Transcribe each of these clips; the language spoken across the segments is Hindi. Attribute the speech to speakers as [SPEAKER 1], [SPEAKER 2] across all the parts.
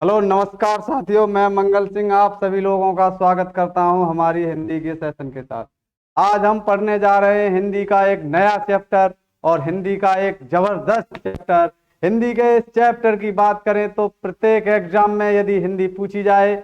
[SPEAKER 1] हेलो नमस्कार साथियों, मैं मंगल सिंह आप सभी लोगों का स्वागत करता हूं हमारी हिंदी के सेशन के साथ। आज हम पढ़ने जा रहे हैं हिंदी का एक नया चैप्टर और हिंदी का एक जबरदस्त चैप्टर। हिंदी के इस चैप्टर की बात करें तो प्रत्येक एग्जाम में यदि हिंदी पूछी जाए,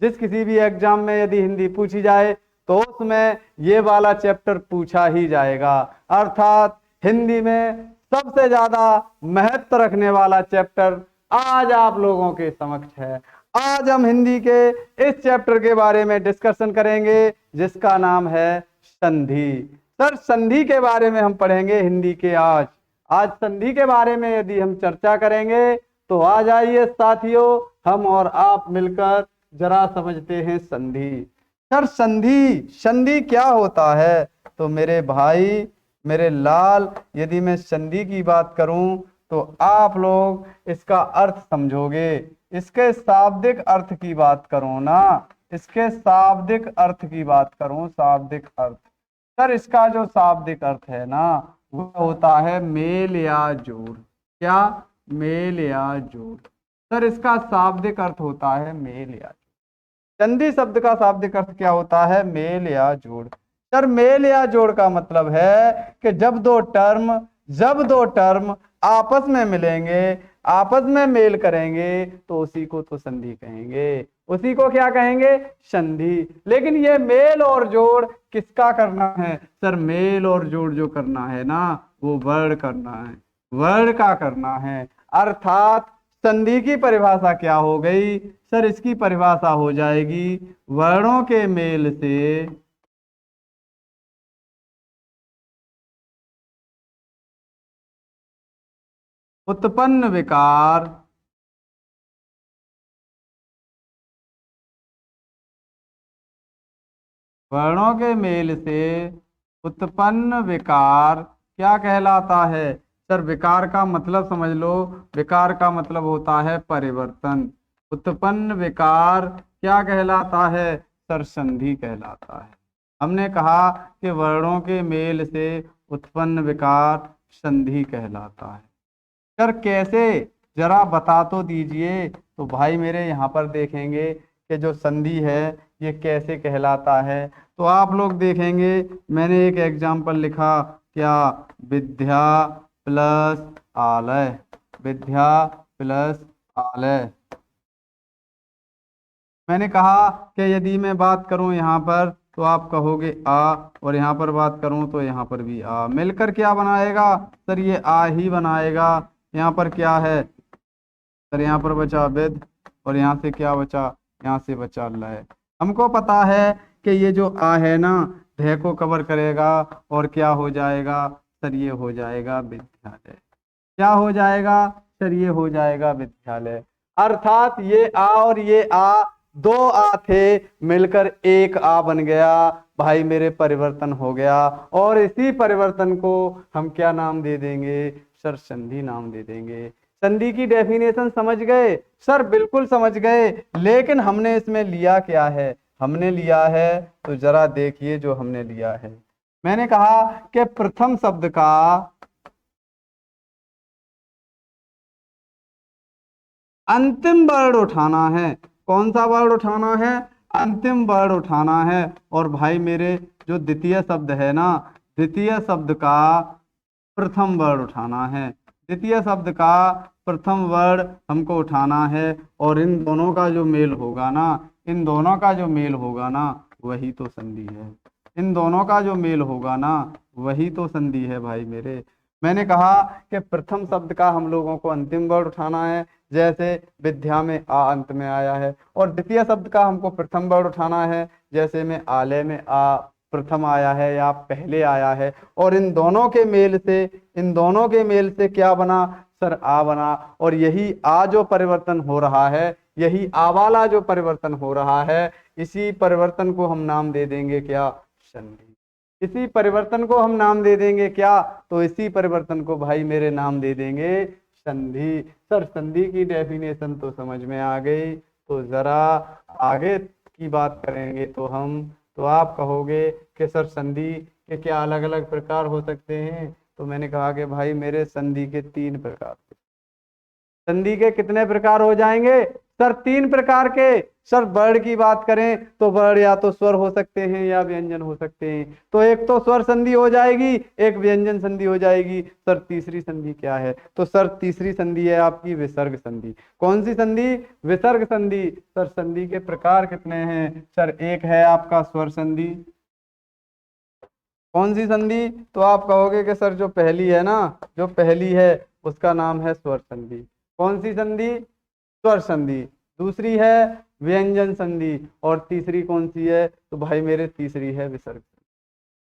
[SPEAKER 1] किसी भी एग्जाम में यदि हिंदी पूछी जाए तो उसमें ये वाला चैप्टर पूछा ही जाएगा। अर्थात हिंदी में सबसे ज्यादा महत्व रखने वाला चैप्टर आज आप लोगों के समक्ष है। आज हम हिंदी के इस चैप्टर के बारे में डिस्कशन करेंगे जिसका नाम है संधि। सर, संधि के बारे में हम पढ़ेंगे हिंदी के आज संधि के बारे में यदि हम चर्चा करेंगे तो आ जाइए साथियों, हम और आप मिलकर जरा समझते हैं संधि। सर, संधि संधि क्या होता है? तो मेरे भाई, मेरे लाल, यदि मैं संधि की बात करूं तो आप लोग इसका अर्थ समझोगे। इसके शाब्दिक अर्थ की बात करूं ना, इसके शाब्दिक अर्थ की बात करूं, शाब्दिक अर्थ। सर, इसका जो शाब्दिक अर्थ है ना वो होता है मेल या जोड़। क्या? मेल या जोड़। सर, इसका शाब्दिक अर्थ होता है मेल या जोड़। संधि शब्द का शाब्दिक अर्थ क्या होता है? मेल या जोड़। सर, मेल या जोड़ का मतलब है कि जब दो टर्म आपस में मिलेंगे, आपस में मेल करेंगे तो उसी को तो संधि कहेंगे। उसी को क्या कहेंगे? संधि। लेकिन ये मेल और जोड़ किसका करना है? सर, मेल और जोड़ जो करना है ना वो वर्ण करना है, वर्ण का करना है। अर्थात संधि की परिभाषा क्या हो गई? सर, इसकी परिभाषा हो जाएगी वर्णों के मेल से उत्पन्न विकार वर्णों के मेल से उत्पन्न विकार क्या कहलाता है? सर, विकार का मतलब समझ लो। विकार का मतलब होता है परिवर्तन। उत्पन्न विकार क्या कहलाता है? सर, संधि कहलाता है। हमने कहा कि वर्णों के मेल से उत्पन्न विकार संधि कहलाता है। सर, कैसे? जरा बता तो दीजिए। तो भाई मेरे यहाँ पर देखेंगे कि जो संधि है ये कैसे कहलाता है। तो आप लोग देखेंगे, मैंने एक एग्जाम्पल लिखा। क्या? विद्या प्लस आलय। विद्या प्लस आलय। मैंने कहा कि यदि मैं बात करूं यहाँ पर तो आप कहोगे आ, और यहाँ पर बात करूं तो यहाँ पर भी आ। मिलकर क्या बनाएगा? सर, ये आ ही बनाएगा। यहाँ पर क्या है? सर, यहाँ पर बचा विद, और यहाँ से क्या बचा? यहाँ से बचा लय। हमको पता है कि ये जो आ है ना भय को कवर करेगा और क्या हो जाएगा? सर, ये हो जाएगा विद्यालय। क्या हो जाएगा? सर, ये हो जाएगा विद्यालय। अर्थात ये आ और ये आ, दो आ थे, मिलकर एक आ बन गया। भाई मेरे, परिवर्तन हो गया। और इसी परिवर्तन को हम क्या नाम दे देंगे? सर, संधि नाम दे देंगे। संधि की डेफिनेशन समझ गए? सर, बिल्कुल समझ गए। लेकिन हमने इसमें लिया क्या है? हमने लिया है, तो जरा देखिए जो हमने लिया है। मैंने कहा कि प्रथम शब्द का अंतिम वर्ण उठाना है। कौन सा वर्ण उठाना है? अंतिम वर्ण उठाना है। और भाई मेरे, जो द्वितीय शब्द है ना, द्वितीय शब्द का प्रथम वर्ण उठाना है। द्वितीय शब्द का प्रथम वर्ण हमको उठाना है। और इन दोनों का जो मेल होगा ना, इन दोनों का जो मेल होगा ना वही तो संधि है। इन दोनों का जो मेल होगा ना वही तो संधि है भाई मेरे। मैंने कहा कि प्रथम शब्द का हम लोगों को अंतिम वर्ण उठाना है, जैसे विद्या में आ अंत में आया है। और द्वितीय शब्द का हमको प्रथम वर्ण उठाना है, जैसे में आलय में आ प्रथम आया है या पहले आया है। और इन दोनों के मेल से, इन दोनों के मेल से क्या बना? सर, आ बना। और यही आ जो परिवर्तन हो रहा है, यही आ वाला जो परिवर्तन हो रहा है, इसी परिवर्तन को हम नाम दे देंगे क्या? संधि। इसी परिवर्तन को हम नाम दे देंगे क्या? तो इसी परिवर्तन को भाई मेरे नाम दे देंगे संधि। सर, संधि की डेफिनेशन तो समझ में आ गई। तो जरा आगे की बात करेंगे तो आप कहोगे कि सर, संधि के क्या अलग अलग प्रकार हो सकते हैं? तो मैंने कहा कि भाई मेरे संधि के 3 प्रकार। संधि के कितने प्रकार हो जाएंगे? सर 3 प्रकार के, सर वर्ण की बात करें तो वर्ण या तो स्वर हो सकते हैं या व्यंजन हो सकते हैं। तो एक तो स्वर संधि हो जाएगी, एक व्यंजन संधि हो जाएगी। सर तीसरी संधि क्या है? तो सर तीसरी संधि है आपकी विसर्ग संधि। कौन सी संधि? विसर्ग संधि। सर संधि के प्रकार कितने हैं? सर एक है आपका स्वर संधि। कौन सी संधि? तो आप कहोगे कि सर जो पहली है ना, जो पहली है उसका नाम है स्वर संधि। कौन सी संधि? स्वर संधि। दूसरी है व्यंजन संधि। और तीसरी कौन सी है? तो भाई मेरे तीसरी है विसर्ग।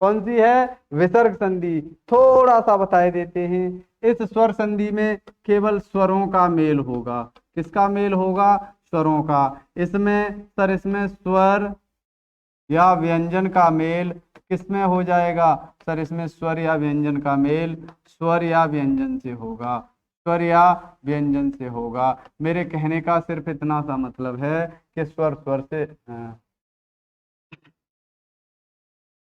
[SPEAKER 1] कौन सी है? विसर्ग संधि। थोड़ा सा बता देते हैं। इस स्वर संधि में केवल स्वरों का मेल होगा। किसका मेल होगा? स्वरों का। इसमें सर, इसमें स्वर या व्यंजन का मेल किसमें हो जाएगा? सर इसमें स्वर या व्यंजन का मेल स्वर या व्यंजन से होगा। स्वर या व्यंजन से होगा। मेरे कहने का सिर्फ इतना सा मतलब है कि स्वर स्वर से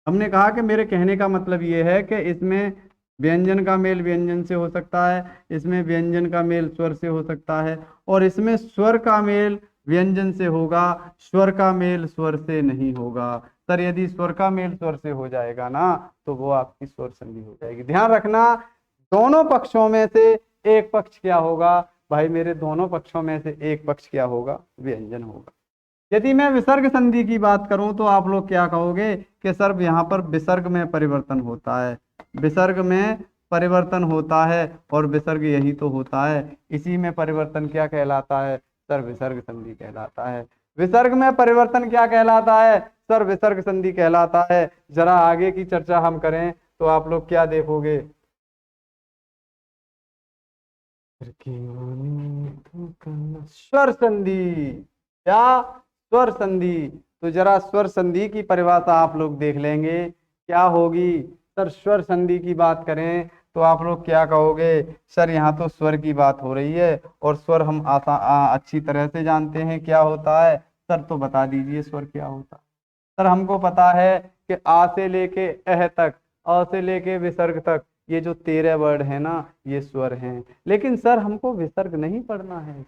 [SPEAKER 1] हमने कहा कि मेरे कहने का मतलब ये है कि इसमें व्यंजन का मेल व्यंजन से हो सकता है, इसमें व्यंजन का मेल स्वर से हो सकता है, और इसमें स्वर का मेल व्यंजन से होगा, स्वर का मेल स्वर से नहीं होगा। सर यदि स्वर का मेल स्वर से हो जाएगा ना तो वो आपकी स्वर संधि हो जाएगी। ध्यान रखना, दोनों पक्षों में से एक पक्ष क्या होगा? भाई मेरे दोनों पक्षों में से एक पक्ष क्या होगा? व्यंजन होगा। यदि मैं विसर्ग संधि की बात करूं तो आप लोग क्या कहोगे कि सर यहाँ पर विसर्ग में परिवर्तन होता है। विसर्ग में परिवर्तन होता है और विसर्ग यही तो होता है। इसी में परिवर्तन क्या कहलाता है? सर विसर्ग संधि कहलाता है। विसर्ग में परिवर्तन क्या कहलाता है? सर विसर्ग संधि कहलाता है। जरा आगे की चर्चा हम करें तो आप लोग क्या देखोगे? स्वर संधि। क्या? स्वर संधि। तो जरा स्वर संधि की परिभाषा आप लोग देख लेंगे क्या होगी। सर स्वर संधि की बात करें तो आप लोग क्या कहोगे? सर यहाँ तो स्वर की बात हो रही है और स्वर हम अच्छी तरह से जानते हैं क्या होता है। सर तो बता दीजिए स्वर क्या होता है। सर हमको पता है कि आ से लेके अह तक, अ से लेके विसर्ग तक, ये जो 13 वर्ड है ना ये स्वर हैं। लेकिन सर हमको विसर्ग नहीं पढ़ना है,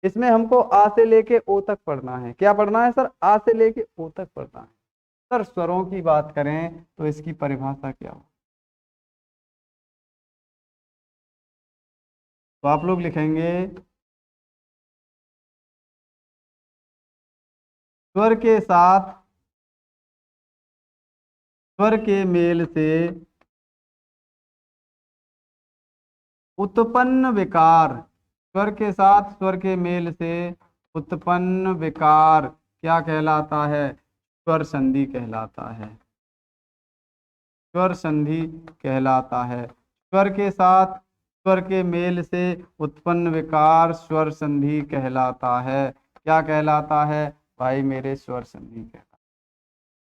[SPEAKER 1] इसमें हमको आ से लेके ओ तक पढ़ना है। क्या पढ़ना है सर? आ से लेके ओ तक पढ़ना है। सर स्वरों की बात करें तो इसकी परिभाषा क्या हो? तो आप लोग लिखेंगे स्वर के साथ स्वर के मेल से उत्पन्न विकार। स्वर के साथ स्वर के मेल से उत्पन्न विकार क्या कहलाता है? स्वर संधि कहलाता है। स्वर संधि कहलाता है। स्वर के साथ स्वर के मेल से उत्पन्न विकार स्वर संधि कहलाता है। क्या कहलाता है? भाई मेरे स्वर संधि कहलाता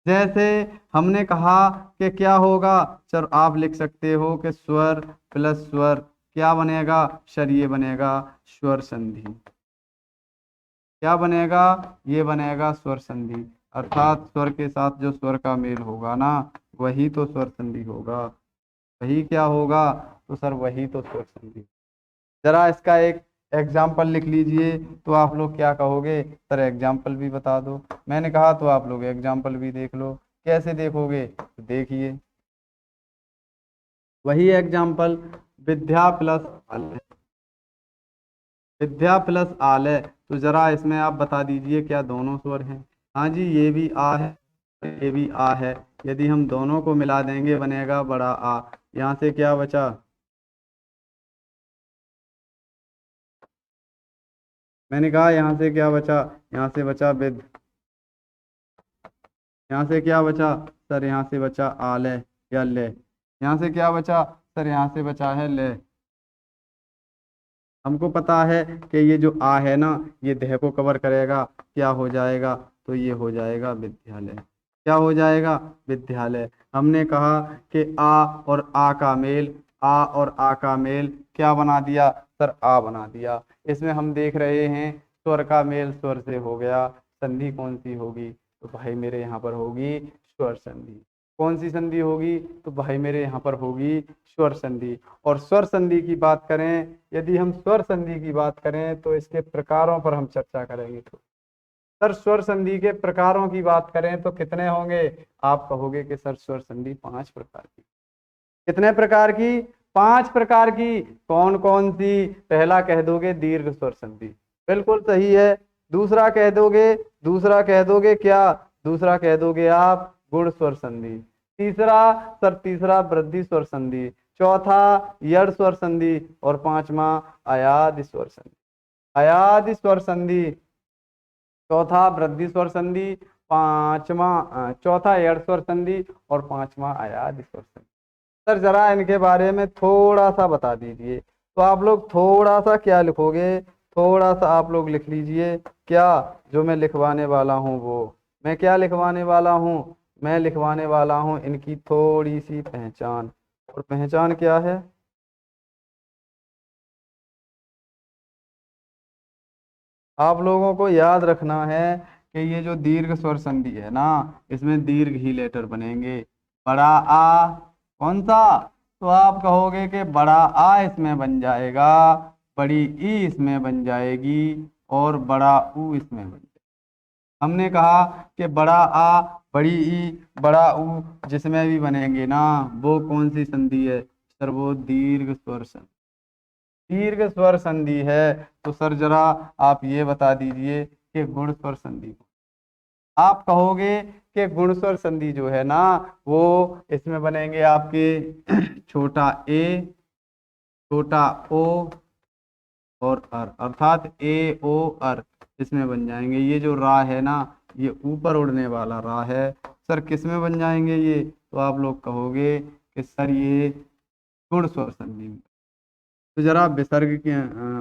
[SPEAKER 1] है। जैसे हमने कहा कि क्या होगा? सर आप लिख सकते हो कि स्वर प्लस स्वर क्या बनेगा? सर ये बनेगा स्वर संधि। क्या बनेगा? ये बनेगा स्वर संधि। अर्थात स्वर के साथ जो स्वर का मेल होगा ना वही तो स्वर संधि होगा। वही क्या होगा? तो सर वही तो स्वर संधि। जरा इसका एक एग्जाम्पल लिख लीजिए तो आप लोग क्या कहोगे? सर एग्जाम्पल भी बता दो। मैंने कहा तो आप लोग एग्जाम्पल भी देख लो। कैसे देखोगे? तो देखिए वही एग्जाम्पल, विद्या प्लस आलय। विद्या प्लस आलय, तो जरा इसमें आप बता दीजिए क्या दोनों स्वर हैं? हाँ जी, ये भी आ है, ये भी आ है। यदि हम दोनों को मिला देंगे बनेगा बड़ा आ। यहाँ से क्या बचा? मैंने कहा यहाँ से क्या बचा? यहाँ से बचा विद। यहाँ से क्या बचा? सर यहाँ से बचा आलय या ले। यहाँ से क्या बचा? सर यहाँ से बचा है ले। हमको पता है कि ये जो आ है ना ये देह को कवर करेगा। क्या हो जाएगा? तो ये हो जाएगा विद्यालय। क्या हो जाएगा? विद्यालय। हमने कहा कि आ और आ का मेल, आ और आ का मेल क्या बना दिया? सर आ बना दिया। इसमें हम देख रहे हैं स्वर का मेल स्वर से हो गया। संधि कौन सी होगी? तो भाई मेरे यहाँ पर होगी स्वर संधि। कौन सी संधि होगी? तो भाई मेरे यहाँ पर होगी स्वर संधि। और स्वर संधि की बात करें, यदि हम स्वर संधि की बात करें तो इसके प्रकारों पर हम चर्चा करेंगे। तो सर स्वर संधि के प्रकारों की बात करें तो कितने होंगे? आप कहोगे कि सर स्वर संधि 5 प्रकार की। कितने प्रकार की? 5 प्रकार की। कौन कौन सी? पहला कह दोगे दीर्घ स्वर संधि, बिल्कुल सही है। दूसरा कह दोगे क्या? दूसरा कह दोगे आप गुण स्वर संधि। तीसरा वृद्धि स्वर संधि। चौथा यड़ स्वर संधि। और पांचवा अयादि स्वर संधि। अयादि स्वर संधि, चौथा वृद्धि स्वर संधि, चौथा यड़ स्वर संधि और पांचवा अयादि स्वर संधि। सर जरा इनके बारे में थोड़ा सा बता दीजिए। तो आप लोग थोड़ा सा क्या लिखोगे? थोड़ा सा आप लोग लिख लीजिए क्या? जो मैं लिखवाने वाला हूँ वो, मैं क्या लिखवाने वाला हूँ? मैं लिखवाने वाला हूँ इनकी थोड़ी सी पहचान। और पहचान क्या है? आप लोगों को याद रखना है कि ये जो दीर्घ स्वर संधि है ना, इसमें दीर्घ ही लेटर बनेंगे। बड़ा आ कौन सा? तो आप कहोगे कि बड़ा आ इसमें बन जाएगा, बड़ी ई इसमें बन जाएगी और बड़ा ऊ इसमें बन जाएगा। हमने कहा कि बड़ा आ, बड़ी ई, बड़ा ऊ जिसमें भी बनेंगे ना, वो कौन सी संधि है? सर वो दीर्घ स्वर संधि, दीर्घ स्वर संधि है। तो सर जरा आप ये बता दीजिए कि गुण स्वर संधि। आप कहोगे कि गुण स्वर संधि जो है ना, वो इसमें बनेंगे आपके छोटा ए, छोटा ओ और अर, अर्थात ए ओ अर इसमें बन जाएंगे। ये जो रा है ना, ये ऊपर उड़ने वाला रा है। सर किस में बन जाएंगे ये? तो आप लोग कहोगे कि सर ये गुण स्वर संधि में। तो जरा विसर्ग की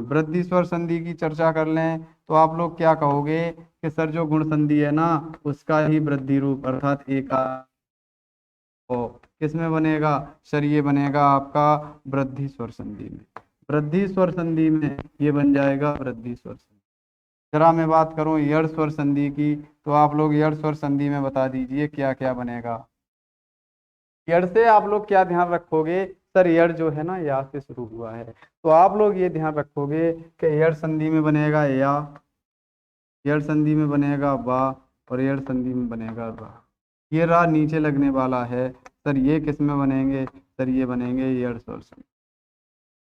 [SPEAKER 1] वृद्धि स्वर संधि की चर्चा कर लें। तो आप लोग क्या कहोगे कि सर जो गुण संधि है ना, उसका ही वृद्धि रूप अर्थात एका ओ किस में बनेगा? सर ये बनेगा आपका वृद्धि स्वर संधि में। वृद्धि स्वर संधि में ये बन जाएगा वृद्धि स्वर संधि। जरा मैं बात करूं यड़ स्वर संधि की, तो आप लोग यड़ स्वर संधि में बता दीजिए क्या क्या बनेगा। यड़ से आप लोग क्या ध्यान रखोगे? सर यड़ जो है ना या से शुरू हुआ है, तो आप लोग ये ध्यान रखोगे कि यड़ संधि में बनेगा या, यड़ संधि में बनेगा बा और यड़ संधि में बनेगा रा। ये रा नीचे लगने वाला है। सर ये किस में बनेंगे? सर ये बनेंगे यड़ स्वर संधि।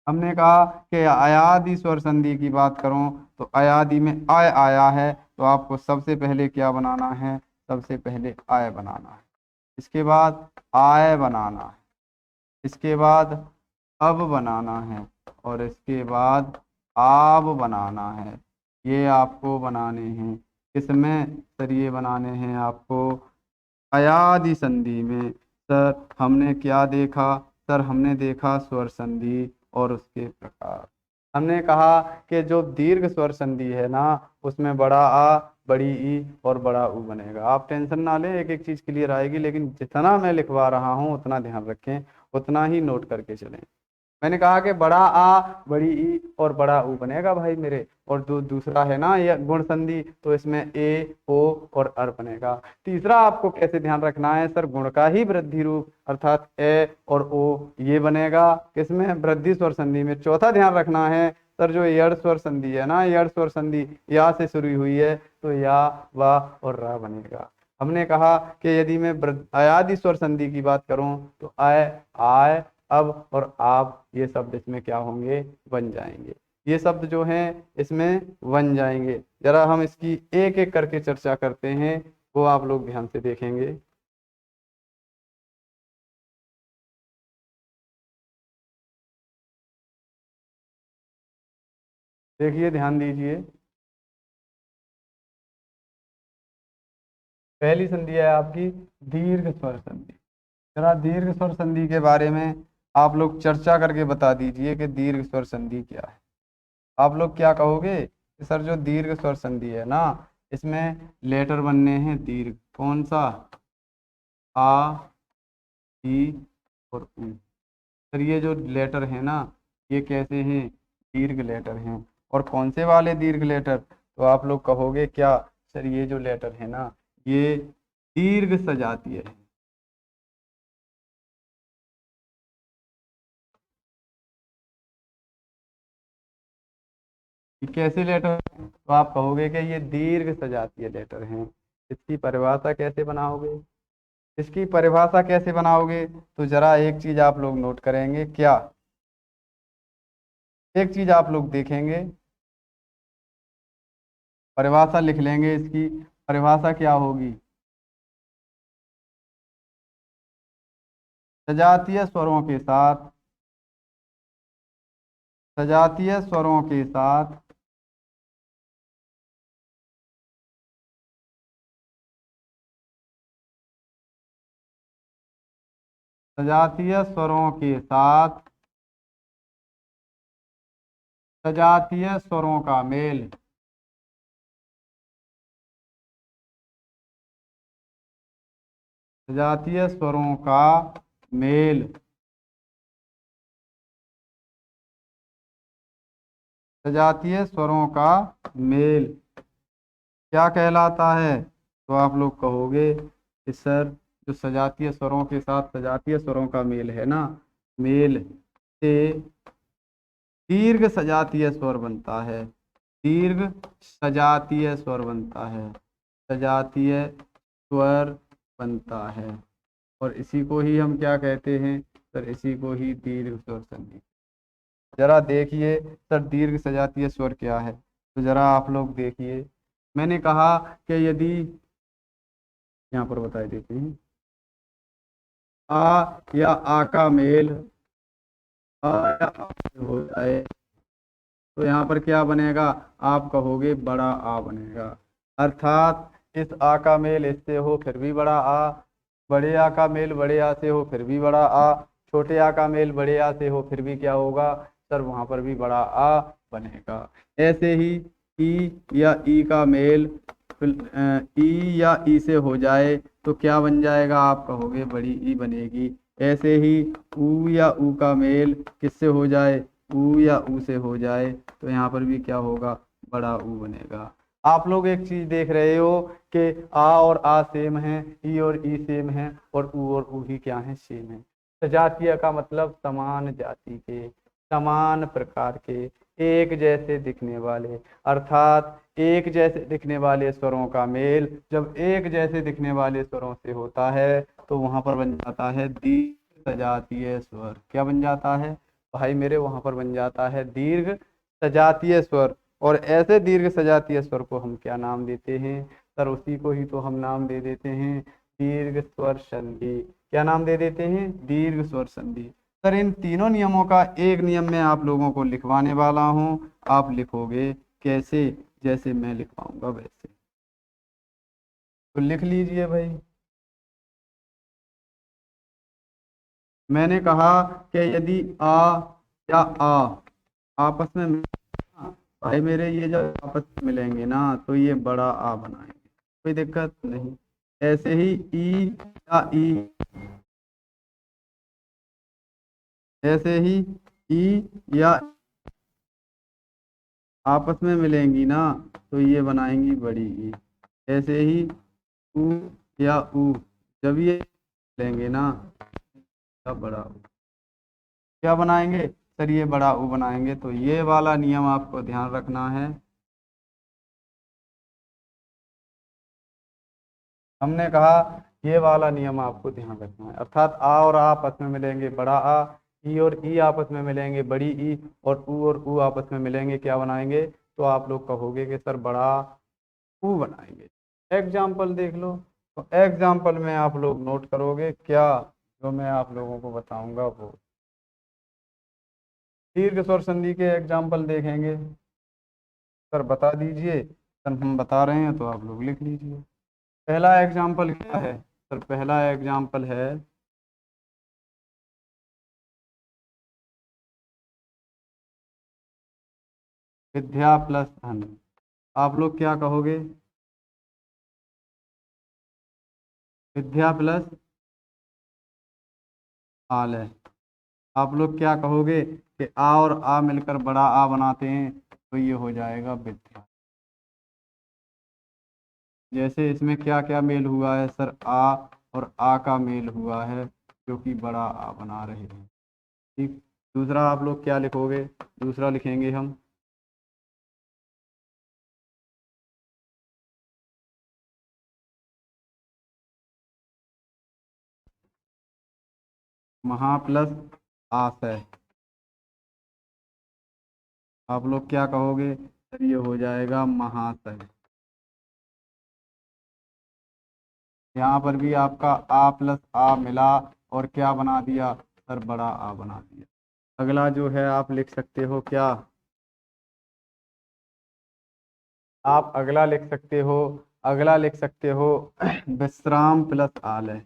[SPEAKER 1] हमने कहा कि अयादि स्वर संधि की बात करूं तो अयादि में आय आया है, तो आपको सबसे पहले क्या बनाना है? सबसे पहले आय बनाना है। इसके बाद आय बनाना है। इसके बाद अब बनाना है और इसके बाद आब बनाना है। ये आपको बनाने हैं। किसमें? सर ये बनाने हैं आपको अयादि संधि में। सर हमने क्या देखा? सर हमने देखा स्वर संधि और उसके प्रकार। हमने कहा कि जो दीर्घ स्वर संधि है ना, उसमें बड़ा आ, बड़ी ई और बड़ा ऊ बनेगा। आप टेंशन ना लें, एक एक चीज क्लियर आएगी, लेकिन जितना मैं लिखवा रहा हूँ उतना ध्यान रखें, उतना ही नोट करके चलें। मैंने कहा कि बड़ा आ, बड़ी ई और बड़ा ऊ बनेगा भाई मेरे। और जो दूसरा है ना ये गुण संधि, तो इसमें ए ओ और अर बनेगा। तीसरा आपको कैसे ध्यान रखना है? सर गुण का ही वृद्धि रूप अर्थात ए और ओ ये बनेगा किसमें? वृद्धि स्वर संधि में। चौथा ध्यान रखना है सर जो यड़ स्वर संधि है ना, यड़ स्वर संधि या से शुरू हुई है, तो या वा और रा बनेगा। हमने कहा कि यदि मैं अयादि स्वर संधि की बात करूं तो आय अब और आप ये शब्द इसमें क्या होंगे? बन जाएंगे। ये शब्द जो हैं इसमें बन जाएंगे। जरा हम इसकी एक एक करके चर्चा करते हैं, वो आप लोग ध्यान से देखेंगे। देखिए ध्यान दीजिए। पहली संधि है आपकी दीर्घ स्वर संधि। जरा दीर्घ स्वर संधि के बारे में आप लोग चर्चा करके बता दीजिए कि दीर्घ स्वर संधि क्या है। आप लोग क्या कहोगे कि सर जो दीर्घ स्वर संधि है ना, इसमें लेटर बनने हैं दीर्घ। कौन सा? आ, ई और ऊ। सर ये जो लेटर है ना, ये कैसे हैं? दीर्घ लेटर हैं। और कौन से वाले दीर्घ लेटर? तो आप लोग कहोगे क्या? सर ये जो लेटर है ना, ये दीर्घ सजातीय है। ये कैसे लेटर? तो आप कहोगे कि ये दीर्घ सजातीय लेटर हैं। इसकी परिभाषा कैसे बनाओगे? इसकी परिभाषा कैसे बनाओगे? तो जरा एक चीज आप लोग नोट करेंगे क्या? एक चीज आप लोग देखेंगे, परिभाषा लिख लेंगे। इसकी परिभाषा क्या होगी? सजातीय स्वरों के साथ, सजातीय स्वरों के साथ सजातीय स्वरों के साथ सजातीय स्वरों का मेल, सजातीय स्वरों का मेल, सजातीय स्वरों का मेल क्या कहलाता है? तो आप लोग कहोगे कि सर, जो सजातीय स्वरों के साथ सजातीय स्वरों का मेल है ना, मेल से दीर्घ सजातीय स्वर बनता है। दीर्घ सजातीय स्वर बनता है, सजातीय स्वर बनता है। और इसी को ही हम क्या कहते हैं सर? इसी को ही दीर्घ स्वर संधि। जरा देखिए सर, दीर्घ सजातीय स्वर क्या है? तो जरा आप लोग देखिए, मैंने कहा कि यदि यहाँ पर बताई देते हैं, आ या आ का मेल, आ या आ से हो जाए तो यहाँ पर क्या बनेगा? आप कहोगे बड़ा आ बनेगा। अर्थात इस आ का मेल इससे हो फिर भी बड़ा आ, बड़े आ का मेल बड़े आ से हो फिर भी बड़ा आ, छोटे आ का मेल बड़े आ से हो फिर भी क्या होगा सर? वहां पर भी बड़ा आ बनेगा। ऐसे ही ई या ई का मेल ई या ई से हो जाए तो क्या बन जाएगा? आप कहोगे बड़ी ई बनेगी। ऐसे ही ऊ या ऊ का मेल किससे हो जाए? ऊ या ऊ से हो जाए तो यहाँ पर भी क्या होगा? बड़ा ऊ बनेगा। आप लोग एक चीज देख रहे हो कि आ और आ सेम है, ई और ई सेम है, और ऊ ही क्या है? सेम है। सजातीय का मतलब समान जाति के, समान प्रकार के, एक जैसे दिखने वाले। अर्थात एक जैसे दिखने वाले स्वरों का मेल जब एक जैसे दिखने वाले स्वरों से होता है तो वहां पर बन जाता है दीर्घ सजातीय स्वर। क्या बन जाता है भाई मेरे? वहां पर बन जाता है दीर्घ सजातीय स्वर। और ऐसे दीर्घ सजातीय स्वर को हम क्या नाम देते हैं सर? उसी को ही तो हम नाम दे देते हैं दीर्घ स्वर संधि। क्या नाम दे देते हैं? दीर्घ स्वर संधि। सर, इन तीनों नियमों का एक नियम मैं आप लोगों को लिखवाने वाला हूं। आप लिखोगे कैसे? जैसे मैं लिखवाऊंगा वैसे। तो लिख लीजिए भाई। मैंने कहा कि यदि आ या आ आपस में भाई मेरे ये जब आपस में मिलेंगे ना तो ये बड़ा आ बनाएंगे, कोई दिक्कत नहीं। ऐसे ही ई या ई, ऐसे ही ई या आपस में मिलेंगी ना तो ये बनाएंगी बड़ी ई। ऐसे ही ऊ या ऊ जब ये मिलेंगे ना तब बड़ा ऊ क्या बनाएंगे सर? ये बड़ा ऊ बनाएंगे। तो ये वाला नियम आपको ध्यान रखना है। हमने कहा ये वाला नियम आपको ध्यान रखना है। अर्थात आ और आ आपस में मिलेंगे बड़ा आ, ई और ई आपस में मिलेंगे बड़ी ई, और ऊ आपस में मिलेंगे क्या बनाएंगे? तो आप लोग कहोगे कि सर बड़ा ऊ बनाएंगे। एग्जाम्पल देख लो। तो एग्जाम्पल में आप लोग नोट करोगे क्या? जो मैं आप लोगों को बताऊंगा वो दीर्घ स्वर संधि के एग्जाम्पल देखेंगे। सर बता दीजिए। सर हम बता रहे हैं तो आप लोग लिख लीजिए। पहला एग्जाम्पल क्या है सर? पहला एग्जाम्पल है विद्या प्लस धन। आप लोग क्या कहोगे? विद्या प्लस आलय। आप लोग क्या कहोगे कि आ और आ मिलकर बड़ा आ बनाते हैं तो ये हो जाएगा विद्या। जैसे इसमें क्या क्या मेल हुआ है सर? आ और आ का मेल हुआ है जो कि बड़ा आ बना रहे हैं। ठीक। दूसरा आप लोग क्या लिखोगे? दूसरा लिखेंगे हम महा प्लस आशय, आप लोग क्या कहोगे सर? ये हो जाएगा महाशय। यहाँ पर भी आपका आ प्लस आ मिला और क्या बना दिया सर? बड़ा आ बना दिया। अगला जो है आप लिख सकते हो क्या? आप अगला लिख सकते हो, अगला लिख सकते हो विश्राम प्लस आलय।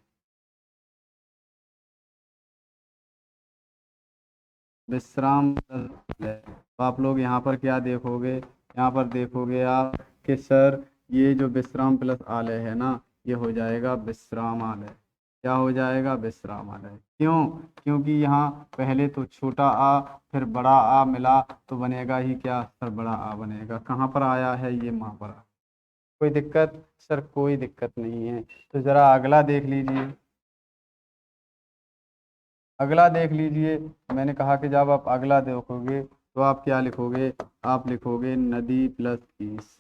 [SPEAKER 1] विश्राम प्लस आलय, तो आप लोग यहाँ पर क्या देखोगे? यहाँ पर देखोगे आप कि सर ये जो विश्राम प्लस आलय है ना, ये हो जाएगा विश्राम आलय। क्या हो जाएगा? विश्राम आलय। क्यों? क्योंकि यहाँ पहले तो छोटा आ फिर बड़ा आ मिला तो बनेगा ही क्या सर? बड़ा आ बनेगा। कहाँ पर आया है? ये वहाँ पर आया। कोई दिक्कत सर? कोई दिक्कत नहीं है। तो जरा अगला देख लीजिए, अगला देख लीजिए। मैंने कहा कि जब आप अगला देखोगे तो आप क्या लिखोगे? आप लिखोगे नदी प्लस ईस।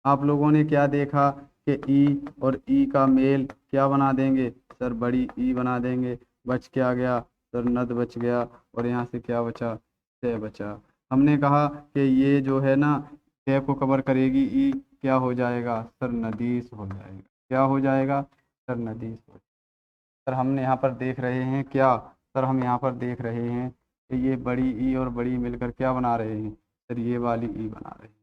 [SPEAKER 1] आप लोगों ने क्या देखा कि ई और ई का मेल क्या बना देंगे सर? बड़ी ई बना देंगे। बच क्या गया सर? नद बच गया। और यहाँ से क्या बचा? से बचा। हमने कहा कि ये जो है ना से को कवर करेगी ई, क्या हो जाएगा सर? नदीस हो जाएगा। क्या हो जाएगा सर? नदीस हो। सर हमने यहाँ पर देख रहे हैं क्या? सर हम यहाँ पर देख रहे हैं कि ये बड़ी ई और बड़ी मिलकर क्या बना रहे हैं सर? ये वाली ई बना रहे हैं।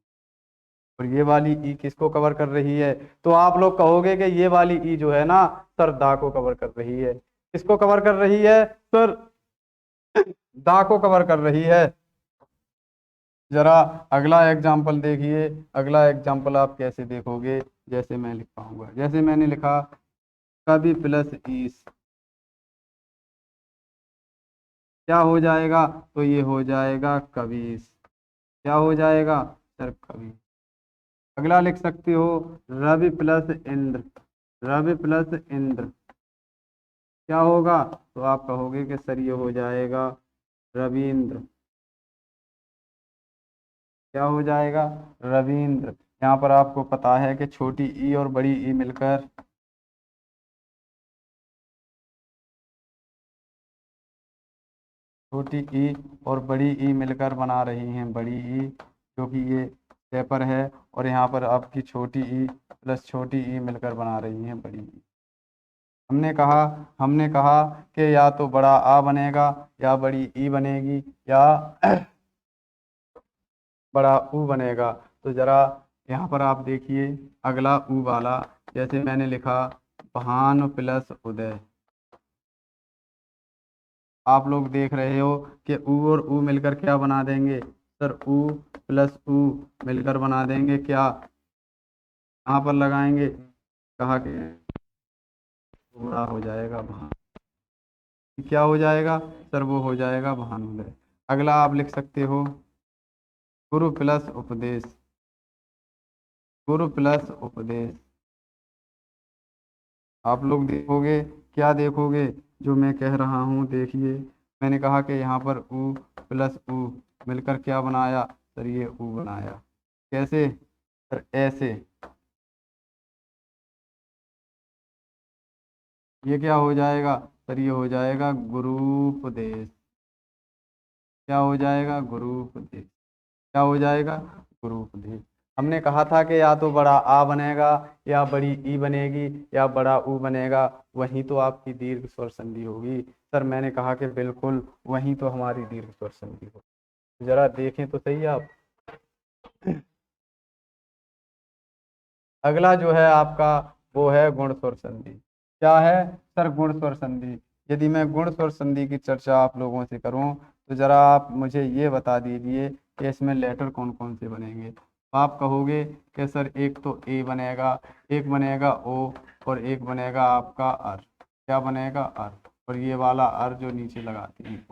[SPEAKER 1] और ये वाली ई किसको कवर कर रही है? तो आप लोग कहोगे कि ये वाली ई जो है ना सर दा को कवर कर रही है। किसको कवर कर रही है सर? दा को कवर कर रही है। जरा अगला एग्जाम्पल देखिए। अगला एग्जाम्पल आप कैसे देखोगे? जैसे मैं लिख पाऊंगा, जैसे मैंने लिखा कवि प्लस ईस, क्या हो जाएगा? तो ये हो जाएगा कवीस। क्या हो जाएगा सर? कवि। अगला लिख सकते हो रवि प्लस इंद्र। रवि प्लस इंद्र क्या होगा? तो आप कहोगे कि सर ये हो जाएगा रविंद्र। क्या हो जाएगा? रविंद्र। यहाँ पर आपको पता है कि छोटी ई और बड़ी ई मिलकर छोटी ई और बड़ी ई मिलकर बना रही हैं बड़ी ई, क्योंकि ये पेपर है। और यहाँ पर आपकी छोटी ई प्लस छोटी ई मिलकर बना रही हैं बड़ी ई। हमने कहा हमने कहा कि या तो बड़ा आ बनेगा या बड़ी ई बनेगी या बड़ा ऊ बनेगा। तो जरा यहाँ पर आप देखिए अगला ऊ वाला, जैसे मैंने लिखा भानु प्लस उदय। आप लोग देख रहे हो कि ऊ और ऊ मिलकर क्या बना देंगे सर? ऊ प्लस ऊ मिलकर बना देंगे क्या? यहाँ पर लगाएंगे, कहा कि बड़ा हो जाएगा भानु। क्या हो जाएगा सर? वो हो जाएगा भानुदय। अगला आप लिख सकते हो गुरु प्लस उपदेश। गुरु प्लस उपदेश, आप लोग देखोगे क्या देखोगे? जो मैं कह रहा हूँ देखिए। मैंने कहा कि यहाँ पर ऊ प्लस ऊ मिलकर क्या बनाया सर? ये ऊ बनाया। कैसे सर? ऐसे। ये क्या हो जाएगा सर? ये हो जाएगा गुरूपदेश। क्या हो जाएगा? गुरूपदेश। क्या हो जाएगा? गुरूपदेश। हमने कहा था कि या तो बड़ा आ बनेगा या बड़ी ई बनेगी या बड़ा ऊ बनेगा, वहीं तो आपकी दीर्घ स्वर संधि होगी। सर मैंने कहा कि बिल्कुल वहीं तो हमारी दीर्घ स्वर संधि होगी। जरा देखें तो सही आप। अगला जो है आपका वो है गुण स्वर संधि। क्या है सर? गुण स्वर संधि। यदि मैं गुण स्वर संधि की चर्चा आप लोगों से करूं तो जरा आप मुझे ये बता दीजिए कि इसमें लेटर कौन कौन से बनेंगे। आप कहोगे कि सर एक तो ए बनेगा, एक बनेगा ओ और एक बनेगा आपका अर। क्या बनेगा? अर। और ये वाला अर जो नीचे लगाते हैं,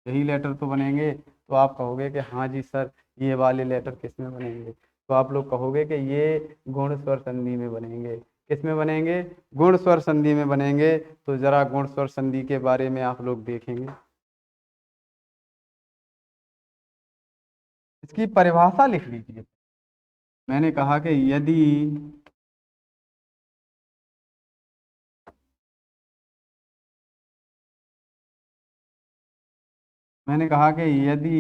[SPEAKER 1] यही लेटर तो बनेंगे। तो आप कहोगे कि हाँ जी सर ये वाले लेटर किस में बनेंगे? तो आप लोग कहोगे कि ये गुण स्वर संधि में बनेंगे। किस में बनेंगे? गुण स्वर संधि में बनेंगे। तो जरा गुण स्वर संधि के बारे में आप लोग देखेंगे। इसकी परिभाषा लिख लीजिए। मैंने कहा कि यदि मैंने कहा कि यदि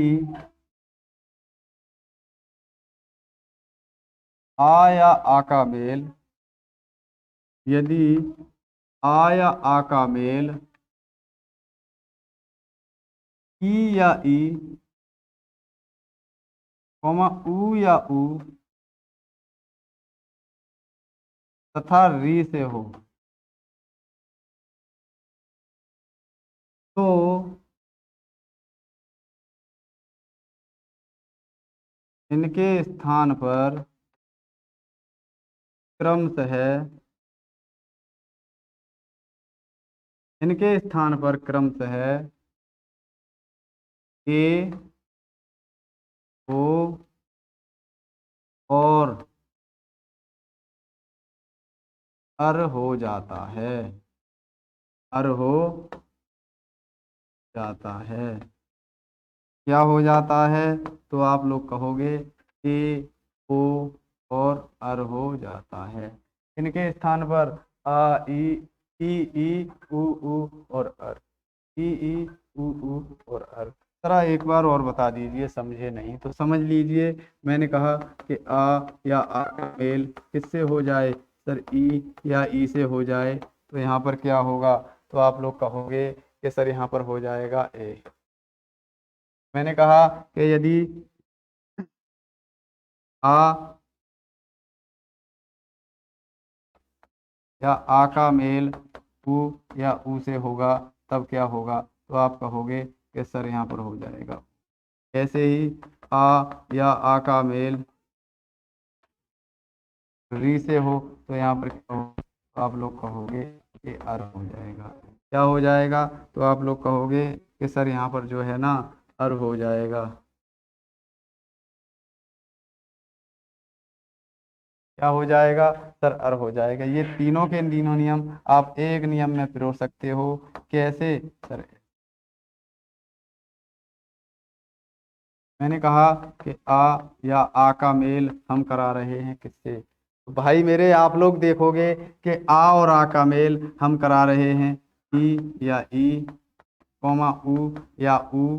[SPEAKER 1] आ या आ का मेल, यदि आ या आ का मेल ई या ई, कॉमा ऊ या ऊ तथा री से हो, तो इनके स्थान पर क्रमशः, इनके स्थान पर क्रमशः ए, ओ और अर हो जाता है, अर हो जाता है। क्या हो जाता है? तो आप लोग कहोगे ए, ओ और अर हो जाता है। इनके स्थान पर आ, ई ऊ और अर, ई ऊ और अर। जरा एक बार और बता दीजिए, समझे नहीं तो समझ लीजिए। मैंने कहा कि आ या आ का मेल किससे हो जाए सर, ई या ई से हो जाए, तो यहाँ पर क्या होगा? तो आप लोग कहोगे कि सर यहाँ पर हो जाएगा ए। मैंने कहा कि यदि आ या आ का मेल ऊ या ऊ से होगा, तब क्या होगा? तो आप कहोगे कि सर यहाँ पर हो जाएगा। ऐसे ही आ या आ का मेल री से हो, तो यहाँ पर क्या हो? तो आप लोग कहोगे कि अर हो जाएगा। क्या हो जाएगा? तो आप लोग कहोगे कि सर यहाँ पर जो है ना, अर हो जाएगा। क्या हो जाएगा सर? अर हो जाएगा। ये तीनों के तीनों नियम आप एक नियम में पिरो सकते हो। कैसे सर? मैंने कहा कि आ या आ का मेल हम करा रहे हैं किससे? तो भाई मेरे, आप लोग देखोगे कि आ और आ का मेल हम करा रहे हैं ई या ई, कॉमा ऊ या ऊ,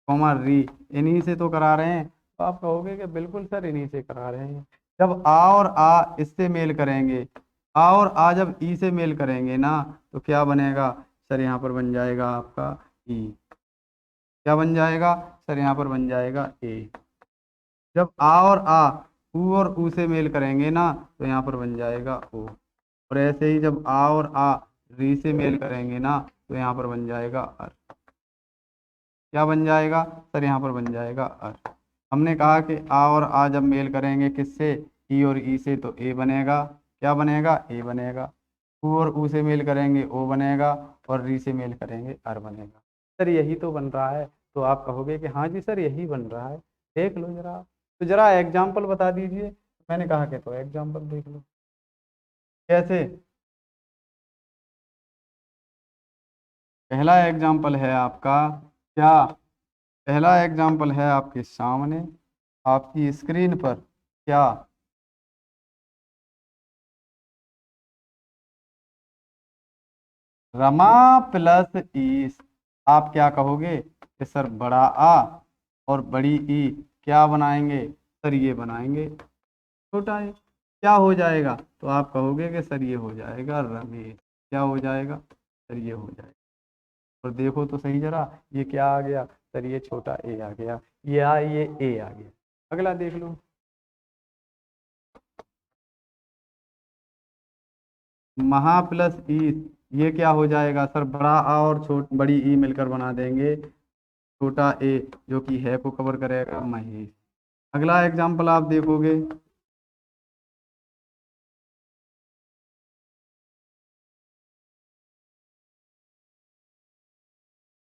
[SPEAKER 1] कॉमा री, इन्हीं से तो करा रहे हैं। तो आप कहोगे कि बिल्कुल सर इन्हीं से करा रहे हैं। जब आ और आ इससे मेल करेंगे, आ और आ जब ई से मेल करेंगे ना, तो क्या बनेगा सर? यहाँ पर बन जाएगा आपका ई। क्या बन जाएगा सर? यहाँ पर बन जाएगा ए। जब आ और आ ऊ और ऊ से मेल करेंगे ना, तो यहाँ पर बन जाएगा ओ। और ऐसे ही जब आ और आ री से मेल करेंगे ना, तो यहाँ पर बन जाएगा अर। क्या बन जाएगा सर? यहाँ पर बन जाएगा अर। हमने कहा कि आ और आ जब मेल करेंगे किससे? ई और ई से, तो ए बनेगा। क्या बनेगा? ए बनेगा। ऊ और ऊ से मेल करेंगे ओ बनेगा, और री से मेल करेंगे अर बनेगा। सर यही तो बन रहा है। तो आप कहोगे कि हाँ जी सर यही बन रहा है, देख लो जरा। तो जरा एग्जाम्पल बता दीजिए। मैंने कहा कि तो एग्जाम्पल देख लो। कैसे? पहला एग्जाम्पल है आपका क्या? पहला एग्जाम्पल है आपके सामने, आपकी स्क्रीन पर। क्या? रमा प्लस ईस। आप क्या कहोगे कि सर बड़ा आ और बड़ी ई क्या बनाएंगे सर? ये बनाएंगे छोटा ए। क्या हो जाएगा? तो आप कहोगे कि सर ये हो जाएगा रमेश। क्या हो जाएगा सर? ये हो जाएगा। और देखो तो सही जरा, ये क्या आ गया सर? ये छोटा ए आ गया, ये ए आ गया। अगला देख लो। महा प्लस ई, ये क्या हो जाएगा सर? बड़ा आ और बड़ी ई मिलकर बना देंगे छोटा ए, जो कि है को कवर करेगा महेश। अगला एग्जाम्पल आप देखोगे।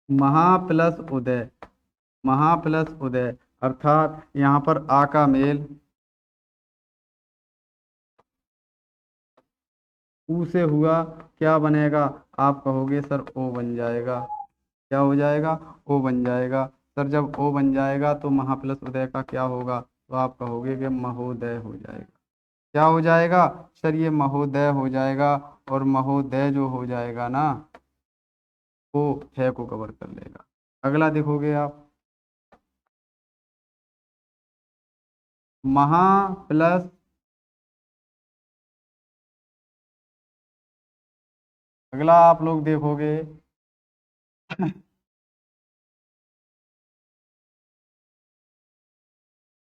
[SPEAKER 1] महा प्लस उदय, महा प्लस उदय, अर्थात यहाँ पर आ का मेल ऊ से हुआ, क्या बनेगा? आप कहोगे सर ओ बन जाएगा। क्या हो जाएगा? ओ बन जाएगा। सर जब ओ बन जाएगा तो महा प्लस उदय का क्या होगा? तो आप कहोगे कि महोदय हो जाएगा। क्या हो जाएगा सर? ये महोदय हो जाएगा। और महोदय जो हो जाएगा ना, वो है को कवर कर लेगा। अगला देखोगे आप, महा प्लस, अगला आप लोग देखोगे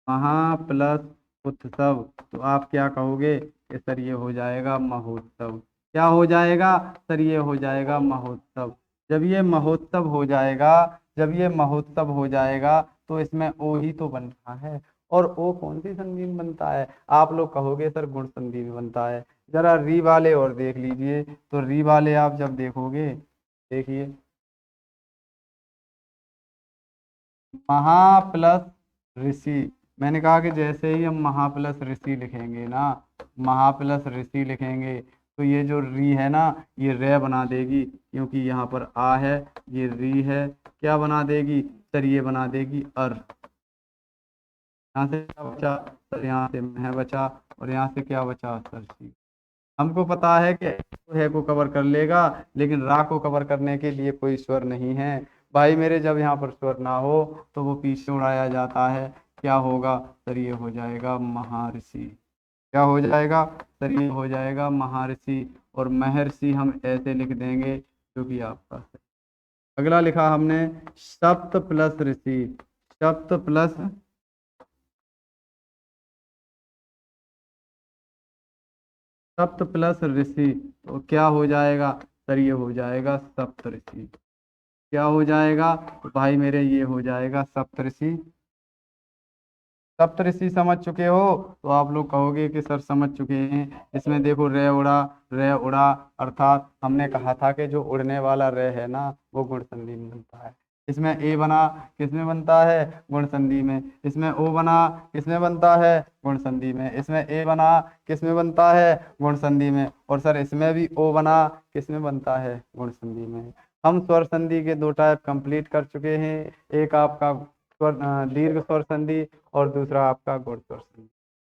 [SPEAKER 1] महा प्लस उत्सव, तो आप क्या कहोगे कि सर ये हो जाएगा महोत्सव। क्या हो जाएगा सर? ये हो जाएगा महोत्सव। जब ये महोत्सव हो जाएगा, जब ये महोत्सव हो जाएगा तो इसमें ओ ही तो बन रहा है। और ओ कौन सी संधि में बनता है? आप लोग कहोगे सर गुण संधि में बनता है। जरा री वाले और देख लीजिए, तो री वाले आप जब देखोगे, देखिए महा प्लस ऋषि, मैंने कहा कि जैसे ही हम महा प्लस ऋषि लिखेंगे ना, महा प्लस ऋषि लिखेंगे, तो ये जो री है ना, ये रे बना देगी, क्योंकि यहाँ पर आ है, ये री है, क्या बना देगी सर? ये बना देगी अर। यहाँ से क्या बचा सर? यहाँ से मह बचा, और यहाँ से क्या बचा सर? सी। हमको पता है कि है को कवर कर लेगा, लेकिन रा को कवर करने के लिए कोई स्वर नहीं है भाई मेरे। जब यहाँ पर स्वर ना हो तो वो पीछे उड़ाया जाता है। क्या होगा सर? ये हो जाएगा महर्षि। क्या हो जाएगा सर? ये हो जाएगा महर्षि। और महर्षि हम ऐसे लिख देंगे, जो कि आपका सही। अगला लिखा हमने सप्त प्लस ऋषि, सप्त प्लस, सप्त प्लस ऋषि, तो क्या हो जाएगा सर? ये हो जाएगा सप्तऋषि। क्या हो जाएगा तो भाई मेरे? ये हो जाएगा सप्तऋषि। सप्तऋषि समझ चुके हो? तो आप लोग कहोगे कि सर समझ चुके हैं। इसमें देखो रे उड़ा, रे उड़ा, अर्थात हमने कहा था कि जो उड़ने वाला रे है ना, वो गुण संधि में बनता है। इसमें ए बना, किसमें बनता है? गुण संधि में। इसमें ओ बना, किसमें बनता है? गुण संधि में। इसमें ए बना, किसमें बनता है? गुण संधि में। और सर इसमें भी ओ बना, किसमें बनता है? गुण संधि में। हम स्वर संधि के दो टाइप कंप्लीट कर चुके हैं। एक आपका स्वर दीर्घ स्वर संधि, और दूसरा आपका गुण स्वर संधि।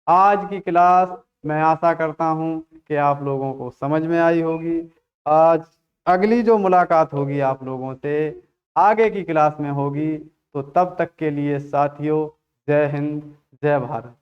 [SPEAKER 1] आज की क्लास मैं आशा करता हूं कि आप लोगों को समझ में आई होगी। आज अगली जो मुलाकात होगी आप लोगों से आगे की क्लास में होगी। तो तब तक के लिए साथियों, जय हिंद, जय भारत।